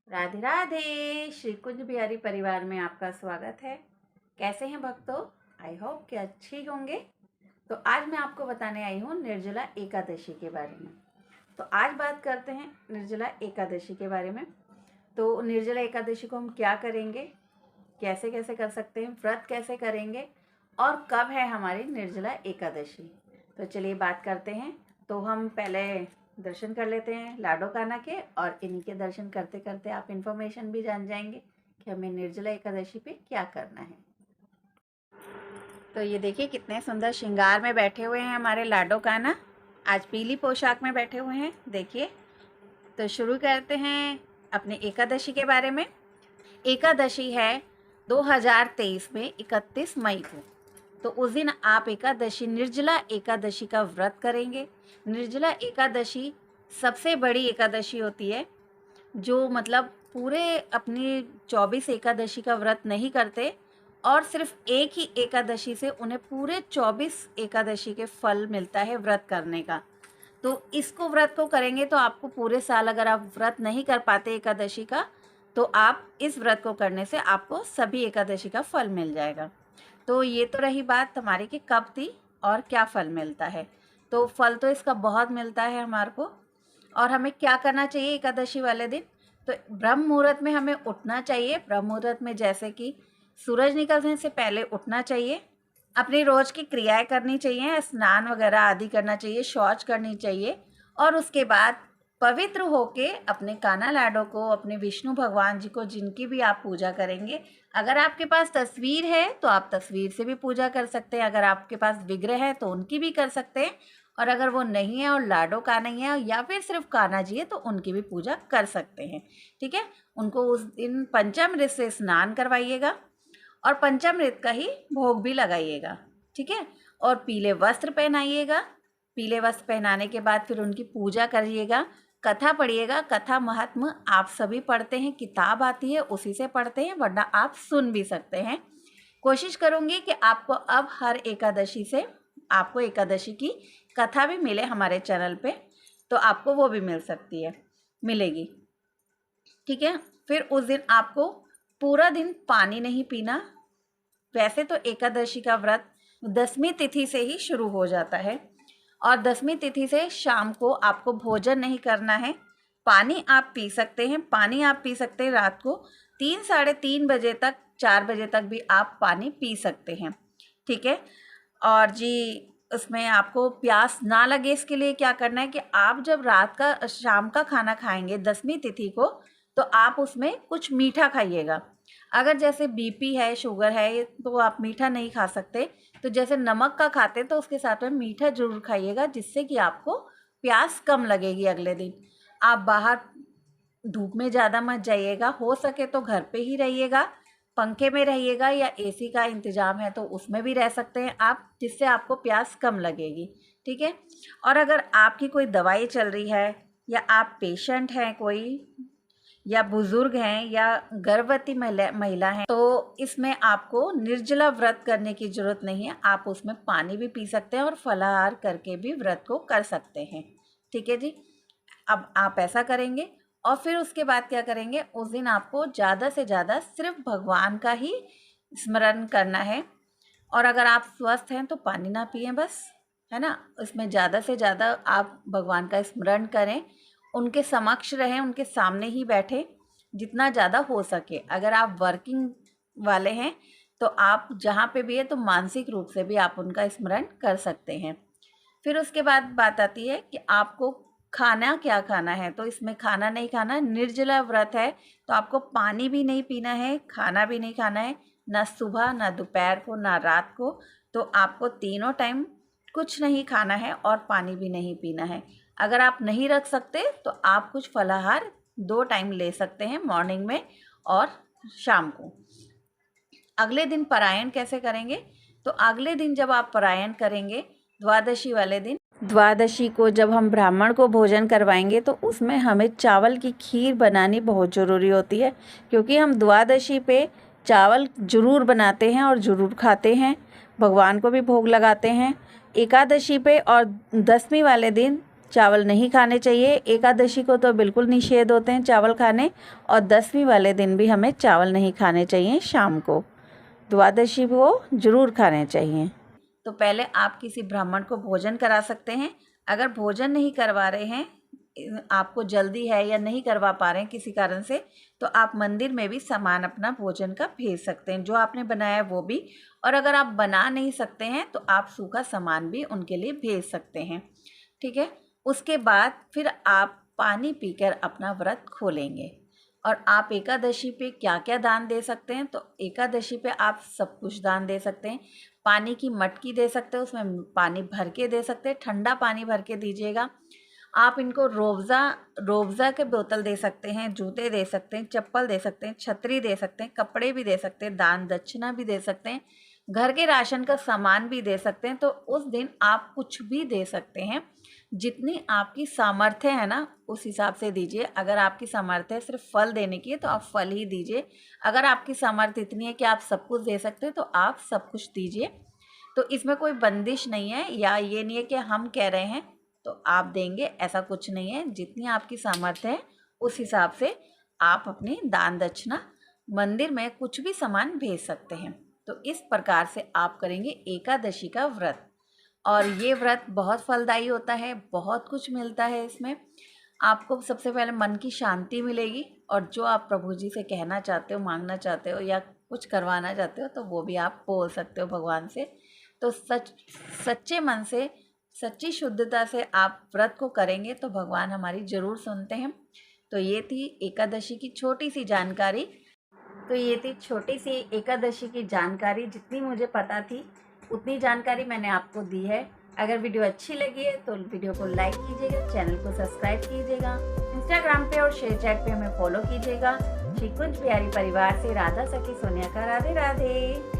राधे राधे। श्री कुंज बिहारी परिवार में आपका स्वागत है। कैसे हैं भक्तों? आई होप कि अच्छे होंगे। तो आज मैं आपको बताने आई हूँ निर्जला एकादशी के बारे में। तो आज बात करते हैं निर्जला एकादशी के बारे में। तो निर्जला एकादशी को हम क्या करेंगे, कैसे कैसे कर सकते हैं, व्रत कैसे करेंगे और कब है हमारी निर्जला एकादशी। तो चलिए बात करते हैं। तो हम पहले दर्शन कर लेते हैं लाडो कान्हा के, और इन्हीं के दर्शन करते करते आप इन्फॉर्मेशन भी जान जाएंगे कि हमें निर्जला एकादशी पे क्या करना है। तो ये देखिए कितने सुंदर श्रृंगार में बैठे हुए हैं हमारे लाडो कान्हा। आज पीली पोशाक में बैठे हुए हैं, देखिए। तो शुरू करते हैं अपने एकादशी के बारे में। एकादशी है 2023 में 31 मई को। तो उस दिन आप एकादशी, निर्जला एकादशी का व्रत करेंगे। निर्जला एकादशी सबसे बड़ी एकादशी होती है, जो मतलब पूरे अपनी 24 एकादशी का व्रत नहीं करते और सिर्फ एक ही एकादशी से उन्हें पूरे 24 एकादशी के फल मिलता है व्रत करने का। तो इसको व्रत को करेंगे तो आपको पूरे साल, अगर आप व्रत नहीं कर पाते एकादशी का, तो आप इस व्रत को करने से आपको सभी एकादशी का फल मिल जाएगा। तो ये तो रही बात हमारी कि कब थी और क्या फल मिलता है। तो फल तो इसका बहुत मिलता है हमारे को। और हमें क्या करना चाहिए एकादशी वाले दिन? तो ब्रह्म मुहूर्त में हमें उठना चाहिए। ब्रह्म मुहूर्त में जैसे कि सूरज निकलने से पहले उठना चाहिए, अपनी रोज़ की क्रियाएं करनी चाहिए, स्नान वगैरह आदि करना चाहिए, शौच करनी चाहिए, और उसके बाद पवित्र होके अपने कान्हा लाडो को, अपने विष्णु भगवान जी को, जिनकी भी आप पूजा करेंगे, अगर आपके पास तस्वीर है तो आप तस्वीर से भी पूजा कर सकते हैं, अगर आपके पास विग्रह है तो उनकी भी कर सकते हैं, और अगर वो नहीं है और लाडो का नहीं है या फिर सिर्फ कान्हा जी है तो उनकी भी पूजा कर सकते हैं। ठीक है, उनको उस दिन पंचामृत से स्नान करवाइएगा और पंचामृत का ही भोग भी लगाइएगा। ठीक है, और पीले वस्त्र पहनाइएगा। पीले वस्त्र पहनाने के बाद फिर उनकी पूजा करिएगा, कथा पढ़िएगा। कथा महात्मा आप सभी पढ़ते हैं, किताब आती है उसी से पढ़ते हैं, वरना आप सुन भी सकते हैं। कोशिश करूँगी कि आपको अब हर एकादशी से आपको एकादशी की कथा भी मिले हमारे चैनल पे, तो आपको वो भी मिलेगी। ठीक है, फिर उस दिन आपको पूरा दिन पानी नहीं पीना। वैसे तो एकादशी का व्रत 10वीं तिथि से ही शुरू हो जाता है, और 10वीं तिथि से शाम को आपको भोजन नहीं करना है। पानी आप पी सकते हैं, पानी आप पी सकते हैं रात को 3 साढ़े 3 बजे तक, 4 बजे तक भी आप पानी पी सकते हैं। ठीक है, और जी उसमें आपको प्यास ना लगे इसके लिए क्या करना है कि आप जब रात का, शाम का खाना खाएंगे 10वीं तिथि को, तो आप उसमें कुछ मीठा खाइएगा। अगर जैसे बीपी है, शुगर है, तो आप मीठा नहीं खा सकते, तो जैसे नमक का खाते तो उसके साथ में मीठा जरूर खाइएगा, जिससे कि आपको प्यास कम लगेगी अगले दिन। आप बाहर धूप में ज़्यादा मत जाइएगा, हो सके तो घर पे ही रहिएगा, पंखे में रहिएगा, या एसी का इंतज़ाम है तो उसमें भी रह सकते हैं आप, जिससे आपको प्यास कम लगेगी। ठीक है, और अगर आपकी कोई दवाई चल रही है, या आप पेशेंट हैं कोई, या बुज़ुर्ग हैं, या गर्भवती महिला हैं, तो इसमें आपको निर्जला व्रत करने की ज़रूरत नहीं है। आप उसमें पानी भी पी सकते हैं और फलाहार करके भी व्रत को कर सकते हैं। ठीक है जी, अब आप ऐसा करेंगे। और फिर उसके बाद क्या करेंगे, उस दिन आपको ज़्यादा से ज़्यादा सिर्फ भगवान का ही स्मरण करना है। और अगर आप स्वस्थ हैं तो पानी ना पिएं बस, है ना। इसमें ज़्यादा से ज़्यादा आप भगवान का स्मरण करें, उनके समक्ष रहें, उनके सामने ही बैठें जितना ज़्यादा हो सके। अगर आप वर्किंग वाले हैं तो आप जहाँ पे भी है तो मानसिक रूप से भी आप उनका स्मरण कर सकते हैं। फिर उसके बाद बात आती है कि आपको खाना क्या खाना है। तो इसमें खाना नहीं खाना, निर्जला व्रत है तो आपको पानी भी नहीं पीना है, खाना भी नहीं खाना है, ना सुबह, ना दोपहर को, ना रात को। तो आपको तीनों टाइम कुछ नहीं खाना है और पानी भी नहीं पीना है। अगर आप नहीं रख सकते तो आप कुछ फलाहार 2 टाइम ले सकते हैं, मॉर्निंग में और शाम को। अगले दिन पारायण कैसे करेंगे? तो अगले दिन जब आप पारायण करेंगे, द्वादशी वाले दिन, द्वादशी को जब हम ब्राह्मण को भोजन करवाएंगे तो उसमें हमें चावल की खीर बनानी बहुत ज़रूरी होती है, क्योंकि हम द्वादशी पे चावल ज़रूर बनाते हैं और ज़रूर खाते हैं, भगवान को भी भोग लगाते हैं। एकादशी पे और 10वीं वाले दिन चावल नहीं खाने चाहिए। एकादशी को तो बिल्कुल निषेध होते हैं चावल खाने, और 10वीं वाले दिन भी हमें चावल नहीं खाने चाहिए शाम को। द्वादशी को जरूर खाने चाहिए। तो पहले आप किसी ब्राह्मण को भोजन करा सकते हैं। अगर भोजन नहीं करवा रहे हैं, आपको जल्दी है या नहीं करवा पा रहे हैं किसी कारण से, तो आप मंदिर में भी सामान अपना भोजन का भेज सकते हैं, जो आपने बनाया है वो भी। और अगर आप बना नहीं सकते हैं तो आप सूखा सामान भी उनके लिए भेज सकते हैं, ठीक है। उसके बाद फिर आप पानी पीकर अपना व्रत खोलेंगे। और आप एकादशी पे क्या क्या दान दे सकते हैं, तो एकादशी पे आप सब कुछ दान दे सकते हैं। पानी की मटकी दे सकते हैं, उसमें पानी भर के दे सकते हैं, ठंडा पानी भर के दीजिएगा। आप इनको रोब्ज़ा के बोतल दे सकते हैं, जूते दे सकते हैं, चप्पल दे सकते हैं, छतरी दे सकते हैं, कपड़े भी दे सकते हैं, दान दक्षिणा भी दे सकते हैं, घर के राशन का सामान भी दे सकते हैं। तो उस दिन आप कुछ भी दे सकते हैं, जितनी आपकी सामर्थ्य है ना उस हिसाब से दीजिए। अगर आपकी सामर्थ्य है सिर्फ फल देने की है तो आप फल ही दीजिए। अगर आपकी सामर्थ्य इतनी है कि आप सब कुछ दे सकते हैं तो आप सब कुछ दीजिए। तो इसमें कोई बंदिश नहीं है, या ये नहीं है कि हम कह रहे हैं तो आप देंगे, ऐसा कुछ नहीं है। जितनी आपकी सामर्थ्य है उस हिसाब से आप अपनी दान दक्षिणा मंदिर में कुछ भी सामान भेज सकते हैं। तो इस प्रकार से आप करेंगे एकादशी का व्रत। और ये व्रत बहुत फलदायी होता है, बहुत कुछ मिलता है इसमें। आपको सबसे पहले मन की शांति मिलेगी, और जो आप प्रभु जी से कहना चाहते हो, मांगना चाहते हो या कुछ करवाना चाहते हो, तो वो भी आप बोल सकते हो भगवान से। तो सच्चे मन से, सच्ची शुद्धता से आप व्रत को करेंगे तो भगवान हमारी ज़रूर सुनते हैं। तो ये थी एकादशी की छोटी सी जानकारी। एकादशी की जानकारी, जितनी मुझे पता थी उतनी जानकारी मैंने आपको दी है। अगर वीडियो अच्छी लगी है तो वीडियो को लाइक कीजिएगा, चैनल को सब्सक्राइब कीजिएगा, इंस्टाग्राम पे और शेयर चैट पे हमें फॉलो कीजिएगा। श्री कुंज बिहारी परिवार से राधा सखी सोनिया का राधे राधे।